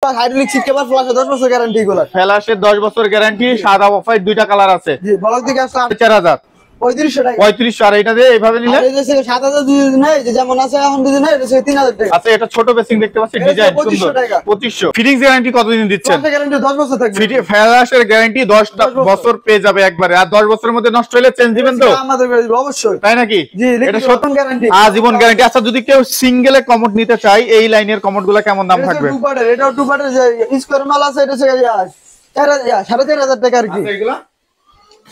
Hydraulic seat cover ফ্ল্যাশে 10 বছর guarantee গুলো। ফ্ল্যাশে 10 বছর গ্যারান্টি, সাদা অফাইট দুইটা কালার আছে। জি, বলক দিকে আসলে 4000 3500 টাকা। 3500 আর এটা দিয়ে এইভাবে নিলে আর এই যে 7000 দুই নাই যে যেমন আছে এখন দুই নাই, এটা 3000 টাকা। আচ্ছা, এটা ছোট বেসিং দেখতে পাচ্ছি, ডিজাইন সুন্দর। 2500 ফিটিংস গ্যারান্টি কতদিন দিচ্ছেন? ফ্ল্যাশে গ্যারান্টি 10 বছর থাকবে। ফ্ল্যাশের গ্যারান্টি 10 বছর পেয়ে যাবে একবারে। আর 10 বছরের মধ্যে নষ্ট হলে চেঞ্জ দিবেন তো? আমাদের অবশ্যই। তাই নাকি? জি, এটা সত্যম গ্যারান্টি, আজীবন গ্যারান্টি। আচ্ছা, যদি কেউ সিঙ্গেলে কমোড নিতে চায়, এই লাইনের কমোডগুলো কেমন দাম থাকবে? এটাও টু পার্টের যে স্কয়ার মাল আছে, এটা 4500 টাকা আর কি। আচ্ছা, এগুলা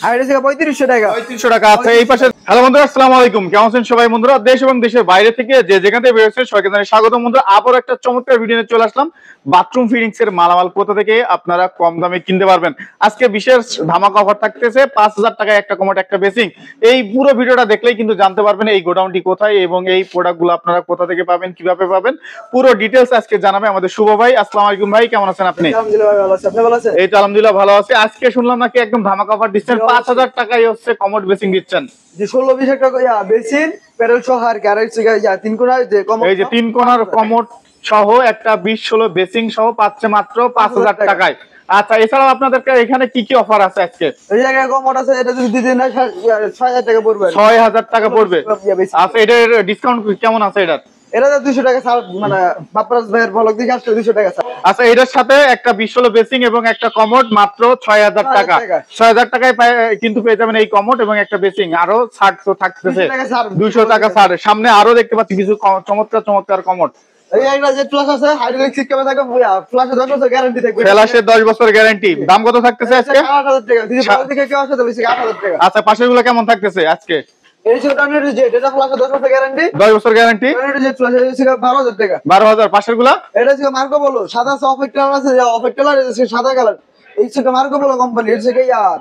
আর এটা 3500 টাকা। 3500 টাকা। আচ্ছা, এই পাশে হ্যালো বন্ধুরা, আসসালামু আলাইকুম। কেমন আছেন সবাই বন্ধুরা? দেশ এবং দেশের বাইরে থেকে যে যেখান থেকে বের হচ্ছে সবাইকে জানাই স্বাগতম বন্ধুরা। আবার একটা চমৎকার ভিডিও নিয়ে চলে আসলাম। বাথরুম ফিটিংস এর মালামাল কোথা থেকে আপনারা কম দামে কিনতে পারবেন। আজকে বিশেষ ধামাকা অফার থাকতেছে, 5000 টাকায় একটা কমোড, একটা বেসিং। এই পুরো ভিডিওটা দেখলেই কিন্তু জানতে পারবেন এই গোডাউনটি কোথায় এবং এই প্রোডাক্টগুলো আপনারা কোথা থেকে পাবেন, কিভাবে পাবেন, পুরো ডিটেইলস আজকে জানাবে আমাদের শুভ ভাই। আসসালামু আলাইকুম ভাই, কেমন আছেন আপনি? আলহামদুলিল্লাহ ভালো আছি, আপনি ভালো আছেন? এই তো আলহামদুলিল্লাহ ভালো আছি। আজকে শুনলাম নাকি একদম ধামাকা অফার দিচ্ছেন, 5000 টাকায় হচ্ছে কমোড বেসিং দিচ্ছেন। যে 16-20 টাকা বেসিন প্যাডেল সহ আর গ্যারেজ তিন কোণা যে কমোড, এই যে তিন কোণার কমোড সহ একটা 20-16 বেসিং সহ পাচ্ছে মাত্র 5000 টাকায়। আচ্ছা, এছাড়াও আপনাদেরকে এখানে কি কি অফার আছে আজকে? এই জায়গায় কমোড আছে, এটা যদি দিতে না 6000 টাকা পড়বে। 6000 টাকা পড়বে। আচ্ছা, এটার ডিসকাউন্ট কেমন আছে এটার? এটা তো 200 টাকা ছাড়, মানে বাপ্পারাজ ভাইয়ের বলক দিকে আসলে 200 টাকা ছাড়। আচ্ছা, এটার সাথে একটা 20-16 বেসিং এবং একটা কমোড মাত্র 6000 টাকা। 6000 টাকায় কিন্তু পেয়ে যাবেন এই কমোড এবং একটা বেসিং। আরো ছাড় তো থাকতেছে, 200 টাকা ছাড়। সামনে আরো দেখতে পাচ্ছি কিছু চমৎকার চমৎকার কমোড। এই একটা জেড প্লাস আছে, হাইড্রোলিক সিট কভার থাকে, ফ্ল্যাশে 10 বছর গ্যারান্টি থাকবে। ফ্ল্যাশে 10 বছর গ্যারান্টি। দাম কত থাকতেছে আজকে? 8000 টাকা। যদি বলক দিকে কেউ আসে তাহলে 8000 টাকা। আচ্ছা, পাশেরগুলো কেমন থাকতেছে আজকে? এই যে টার্নের জেড, এটা ফ্ল্যাশে 10 বছর গ্যারান্টি। 10 বছর গ্যারান্টি। টার্নের জেড ফ্ল্যাশে 12000 টাকা। 12000 পাশেরগুলো? এটা ছিল মার্কো পোলো, সাদা অফার কালার আছে, অফার কালার আছে সাদা কালার। এই ছিল মার্কো পোলো কোম্পানি, এর থেকে ইয়ার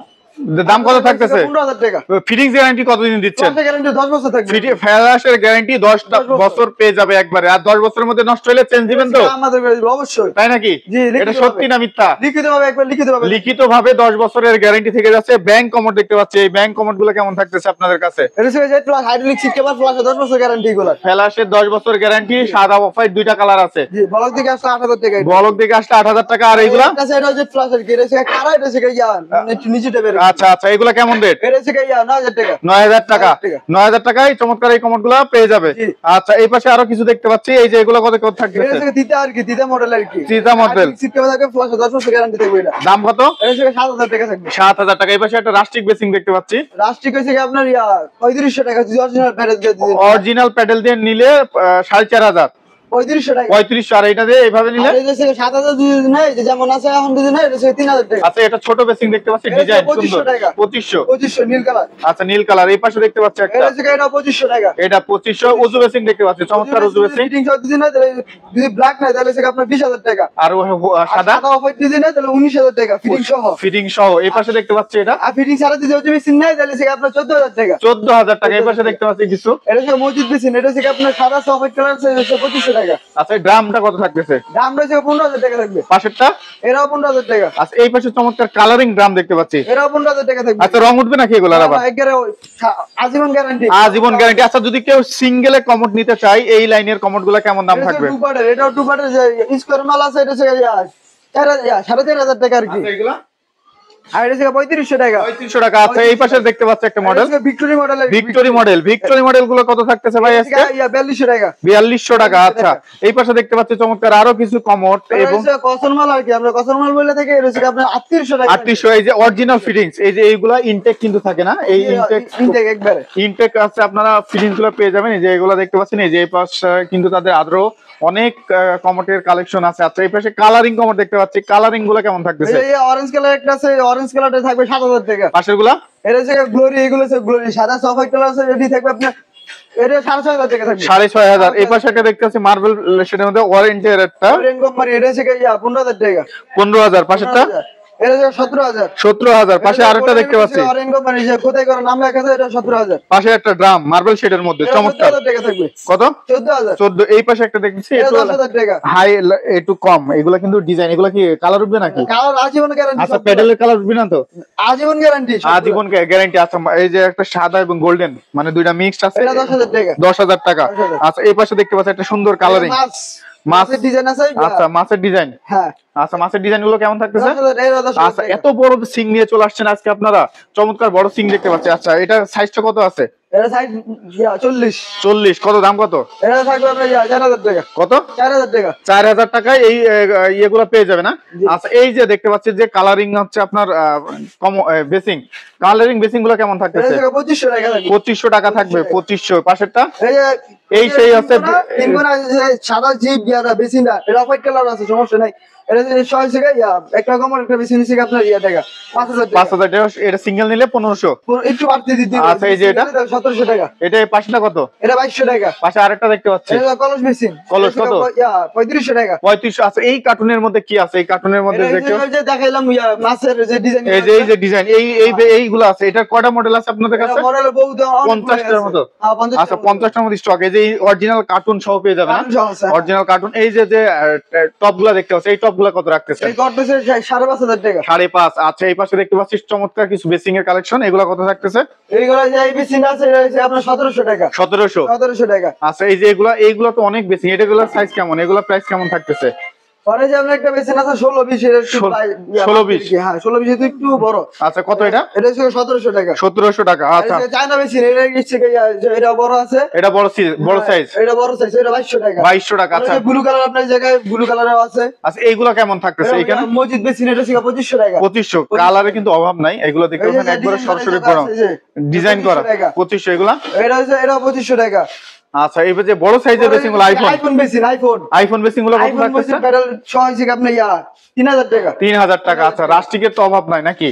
দাম কত থাকতেছে? 15000 টাকা। ফিটিংস গ্যারান্টি কতদিন দিচ্ছেন? ফ্ল্যাশে গ্যারান্টি 10 বছর থাকবে। ফ্ল্যাশের গ্যারান্টি 10 বছর পেয়ে যাবে একবারে। আর 10 বছরের মধ্যে নষ্ট হলে চেঞ্জ দিবেন তো? আমাদের অবশ্যই। তাই নাকি? জি, এটা সত্যি না মিথ্যা? লিখিতভাবে একবার লিখিতভাবে। লিখিতভাবে 10 বছরের গ্যারান্টি থেকে যাচ্ছে। ব্যাংক কমোড দেখতে পাচ্ছি, এই ব্যাংক কমোড গুলো কেমন থাকতেছে আপনাদের কাছে? এটা ছিল Z plus hydraulic seat cover, ফ্ল্যাশে 10 বছর গ্যারান্টি গুলো। ফ্ল্যাশে 10 বছর গ্যারান্টি, সাদা অফাইট দুইটা কালার আছে। জি, বলক দিকে আসলে 8000 টাকা। বলক দিকে আসলে 8000 টাকা। আর এইগুলা? এটা জেড প্লাসের কি, এটা কারা, এটা ইয়ার একটু নিচে টেপের। আচ্ছা আচ্ছা, এগুলা কেমন রেট? এটা ইয়া 9000 টাকা। 9000 টাকা। 9000 টাকায় চমৎকার এই কমোড গুলা পেয়ে যাবে। আচ্ছা, এই পাশে আরো কিছু দেখতে পাচ্ছি, এই যে এগুলো কত কত থাকবে? এটা তিতা আর কি, তিতা মডেল আর কি। তিতা মডেল। সিট কভার থাকে, ফ্ল্যাশে 10 বছর গ্যারান্টি থাকবে। এটা দাম কত? এটা 7000 টাকা থাকবে। 7000 টাকা। এই পাশে একটা রাস্টিক বেসিং দেখতে পাচ্ছি। রাস্টিক হইছে কি আপনার ইয়া 3500 টাকা, যদি অরিজিনাল প্যাডেল দিয়ে দিন। অরিজিনাল প্যাডেল দিয়ে নিলে 4500। 3500 টাকা। 3500 আর এটা দিয়ে এইভাবে নিলে? এই যে 7000 দুই নাই যে যেমন আছে এখন দুই নাই, এটা 3000 টাকা। আচ্ছা, এটা ছোট বেসিং দেখতে পাচ্ছি, ডিজাইন সুন্দর। 2500 টাকা। 2500 নীল কালার। আচ্ছা, নীল কালার। এই পাশে দেখতে পাচ্ছি একটা, এটা 2500 টাকা। এটা 2500। উজু বেসিং দেখতে পাচ্ছি, চমৎকার উজু বেসিং। ফিটিং সব দিন না, তাহলে যদি ব্ল্যাক নাই তাহলে সেটা আপনার 20000 টাকা। আর সাদা অফার দিন না, তাহলে 19000 টাকা ফিটিং সহ। ফিটিং সহ। এই পাশে দেখতে পাচ্ছি এটা, আর ফিটিং ছাড়া যদি ওই মেশিন নাই তাহলে সেটা আপনার 14000 টাকা। 14000 টাকা। এই পাশে দেখতে পাচ্ছি কিছু, এটা হচ্ছে মসজিদ মেশিন, এটা হচ্ছে আপনার সাদা অফার কালার আছে 2500 টাকা। আচ্ছা, ড্রামটা কত থাকতেছে? দাম রয়েছে 15000 টাকা থাকবে। পাশেরটা? এরাও 15000 টাকা। আচ্ছা, এই পাশে চমৎকার কালারিং ড্রাম দেখতে পাচ্ছি, এরাও 15000 টাকা থাকবে। আচ্ছা, রং উঠবে নাকি এগুলার আবার? আজীবন গ্যারান্টি। আজীবন গ্যারান্টি। আচ্ছা, যদি কেউ সিঙ্গেলে কমোড নিতে চায়, এই লাইনের কমোড গুলো কেমন দাম থাকবে? এটাও টু পার্টের যে স্কয়ার মাল আছে, এটা হচ্ছে 4500 টাকা আর কি। এগুলা আর এটা হচ্ছে 3500 টাকা। 3500 টাকা। আচ্ছা, এই পাশে দেখতে পাচ্ছি একটা model, victory model. Victory model গুলো কত থাকতেছে ভাই আজকে? 4200 টাকা। 4200 টাকা। আচ্ছা, এই পাশে দেখতে পাচ্ছি চমৎকার আরো কিছু কমোড এবং কসন মাল আর কি, আমরা কসন মাল বলে থাকি। এটা হচ্ছে আপনার 3800 টাকা। 3800। এই যে অরিজিনাল ফিটিংস, এই যে এইগুলা ইনটেক কিন্তু থাকে না, এই ইনটেক একবারে ইনটেক আছে। আপনারা ফিটিংস গুলো পেয়ে যাবেন। এই যে এগুলা দেখতে পাচ্ছেন, এই যে এই পাশে কিন্তু তাদের আরো অনেক কমোডের কালেকশন আছে। আচ্ছা, এই পাশে কালারিং কমোড দেখতে পাচ্ছি, কালারিং গুলো কেমন থাকতেছে? এই অরেঞ্জ কালার একটা আছে, অরেঞ্জ কালারটা থাকবে 7000 টাকা। পাশের গুলা? এটা হচ্ছে গ্লোরি, এগুলো হচ্ছে গ্লোরি। সাদা সফট কালার আছে, এটি থাকবে আপনার এটা 6500 টাকা থাকবে। 6500। এই পাশে একটা দেখতে পাচ্ছি মার্বেল, সেটার মধ্যে ওয়ারেন্টের একটা কোম্পানি, এটা হচ্ছে 15000 টাকা। 15000। পাশেরটা? এটা 17000। 17000। পাশে আরেকটা দেখতে পাচ্ছি, অরেঞ্জ কোম্পানি, যে কোথায় করে নাম লেখা আছে, এটা 17000। পাশে একটা ড্রাম মার্বেল শেডের মধ্যে, চমৎকার। 14000 টাকা থাকবে। কত? 14000। 14। এই পাশে একটা দেখছি এটা 10000 টাকা। হাই, একটু কম। এগুলা কিন্তু ডিজাইন, এগুলা কি কালার উঠবে নাকি? কালার আজীবন গ্যারান্টি। আচ্ছা, প্যাডেলের কালার উঠবে না তো? আজীবন গ্যারান্টি। আজীবন গ্যারান্টি। আচ্ছা, এই যে একটা সাদা এবং গোল্ডেন, মানে দুইটা মিক্সড আছে, এটা 10000 টাকা। 10000 টাকা। আচ্ছা, এই পাশে দেখতে পাচ্ছি একটা সুন্দর কালারিং মাছের ডিজাইন আছে আচ্ছা মাছের ডিজাইন, হ্যাঁ আচ্ছা মাছের ডিজাইন গুলো কেমন থাকতেছে? 10,000 আচ্ছা এত বড় সিং নিয়ে চলে আসছেন আজকে আপনারা, চমৎকার বড় সিং দেখতে পাচ্ছি। আচ্ছা এটা সাইজটা কত আছে? এটা সাইজ 40। 40। কত দাম কত? এটা থাকবে আপনার 4,000 টাকা। কত? 4,000 টাকা। 4,000 টাকায় এই ইয়েগুলো পেয়ে যাবে না? জি। আচ্ছা এই যে দেখতে পাচ্ছি যে কালারিং হচ্ছে আপনার বেসিং, কালারিং বেসিং গুলো কেমন এটা থাকতেছে? 2500 টাকা থাকবে। 2500 টাকা থাকবে। 2500 পাশেরটা এই যে এই সেই আছে তিনগুণা সাদা জিপ ইয়াটা বেসিনটা এটা হোয়াইট কালার আছে, সমস্যা নাই। এটা যে 6 থেকে একটা কমন একটা বেসিন থেকে আপনার টাকা 5,000 টাকা। 5,000 টাকা। এটা সিঙ্গেল নিলে 1500। একটু বাড়তি দিতে হবে। আচ্ছা এই যে এটা 1700 টাকা। এটা এই পাশেটা কত? এটা 2200 টাকা। পাশে আরেকটা দেখতে পাচ্ছি এটা কলস বেসিন। কলস কত? 3500 টাকা। 3500। আচ্ছা এই কার্টুনের মধ্যে কি আছে? এই কার্টুনের মধ্যে দেখতে এটা যে দেখাইলাম মাছের যে ডিজাইন, এই যে ডিজাইন এইগুলো আছে। এটা কয়টা মডেল আছে আপনাদের কাছে? মডেল বহুত 50টার মতো। হ্যাঁ 50। আচ্ছা 50টার মতো স্টক। এই যে অরিজিনাল কার্টুন সহ পেয়ে যাবেন। Original cartoon. এই যে টপ গুলা দেখতে পাচ্ছি, এই টপ গুলা কত রাখতেছেন? এই করতেছে 5,500 টাকা। 5.5। আচ্ছা এই পাশে দেখতে পাচ্ছি চমৎকার কিছু বেসিং এর কালেকশন, এগুলা কত থাকতেছে? এইগুলো যে এই বেসিন আছে এটা হচ্ছে আপনার 1700 টাকা। 1700 টাকা। আচ্ছা এই যে এইগুলা তো অনেক বেসিং, এগুলোর সাইজ কেমন? এগুলা প্রাইস কেমন থাকতেছে? পরে যে আমরা একটা বেসিন আছে 16-20 এর একটু 16-20 হ্যাঁ 16-20 একটু বড়। আচ্ছা কত এটা? এটা হচ্ছে 1700 টাকা। 1700 টাকা। আচ্ছা চায়না বেসিন এটা হচ্ছে এটা বড় আছে, এটা বড় সাইজ। এটা বড় সাইজ, এটা 2200 টাকা। 2200 টাকা। আচ্ছা ব্লু কালার আপনার জায়গায় ব্লু কালারও আছে। আচ্ছা এইগুলা কেমন থাকতেছে এখানে? মসজিদ বেসিন এটা হচ্ছে 2500 টাকা। 2500। কালারে কিন্তু অভাব নাই, এগুলো দেখতে পাচ্ছেন একবারে সরাসরি বড় ডিজাইন করা। 2500 এগুলা। এটা হচ্ছে এটা 2500 টাকা। আচ্ছা এই যে বড় সাইজের বেসিং গুলো আইফোন বেসিন আইফোন বেসিং গুলো কত আইফোন থাকতেছে? বেসিন প্যাডেল 6 থেকে আপনি 3000 টাকা। 3000 টাকা। আচ্ছা রাস্টিকের তো অভাব নাই নাকি?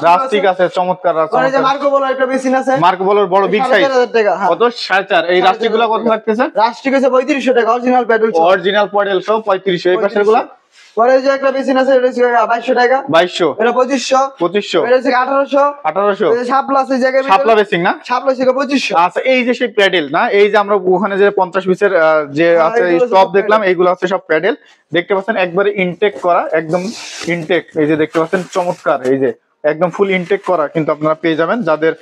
রাস্টিক আছে চমৎকার আছে। পরে যে মার্কো বলো একটা বেসিন আছে, মার্কো বলোর বড় বিগ সাইজ 4,500 টাকা। হ্যাঁ কত? 4.5। এই রাস্টিক গুলো কত থাকতেছে? রাস্টিক আছে 3500 টাকা অরিজিনাল প্যাডেল। অরিজিনাল পডেল সব 3500। এই পাশের গুলা পরে যে একটা বেসিন আছে এটা হচ্ছে 2200 টাকা। 2200। এটা 2500। এটা হচ্ছে 1800। 1800। এই যে শাপলা আছে জায়গায় শাপলা বেসিং না? শাপলা ছিল 2500। আচ্ছা এই যে সেই প্যাডেল না, এই যে আমরা ওখানে যে 50 পিসের যে আছে এগুলো টপ সব দেখলাম, এইগুলো আছে সব প্যাডেল দেখতে পাচ্ছেন, একবারে ইনটেক করা, একদম ইনটেক। এই যে দেখতে পাচ্ছেন চমৎকার, এই যে একদম ফুল ইনটেক করা কিন্তু আপনারা পেয়ে যাবেন। যাদের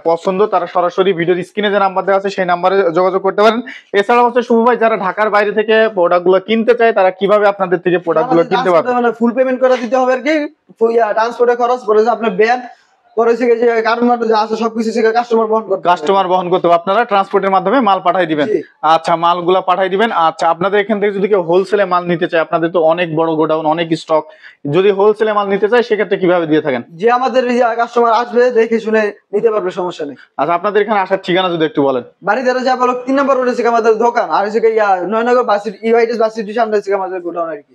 পছন্দ তারা সরাসরি ভিডিওর স্ক্রিনে যে নাম্বার দেওয়া আছে সেই নাম্বারে যোগাযোগ করতে পারেন। এছাড়া হচ্ছে শুভ ভাই যারা ঢাকার বাইরে থেকে প্রোডাক্টগুলো কিনতে চায় তারা কিভাবে আপনাদের থেকে প্রোডাক্টগুলো কিনতে পারবে? মানে ফুল পেমেন্ট করে দিতে হবে আর কি, ট্রান্সপোর্টের খরচ পরে যে আপনার ব্যান পরে যে কার্টুন যা আছে সবকিছু থেকে কাস্টমার বহন করতে হবে। কাস্টমার বহন করতে হবে, আপনারা ট্রান্সপোর্টের মাধ্যমে মাল পাঠিয়ে দিবেন। জি। আচ্ছা মালগুলা পাঠিয়ে দিবেন। আচ্ছা আপনাদের এখান থেকে যদি কেউ হোলসেলে মাল নিতে চায়, আপনাদের তো অনেক বড় গোডাউন, অনেক স্টক, যদি হোলসেলে মাল নিতে চায় সেক্ষেত্রে কিভাবে দিয়ে থাকেন? যে আমাদের কাস্টমার আসবে দেখে শুনে নিতে পারবে, সমস্যা নেই। আচ্ছা আপনাদের এখানে আসার ঠিকানা যদি একটু বলেন। বাড়িতে যা বলো 3 নম্বর রোডে থেকে আমাদের দোকান, আর হচ্ছে নয়নগর বাস ইউআইটিস বাস স্টেশন সামনে থেকে আমাদের গোডাউন আর কি।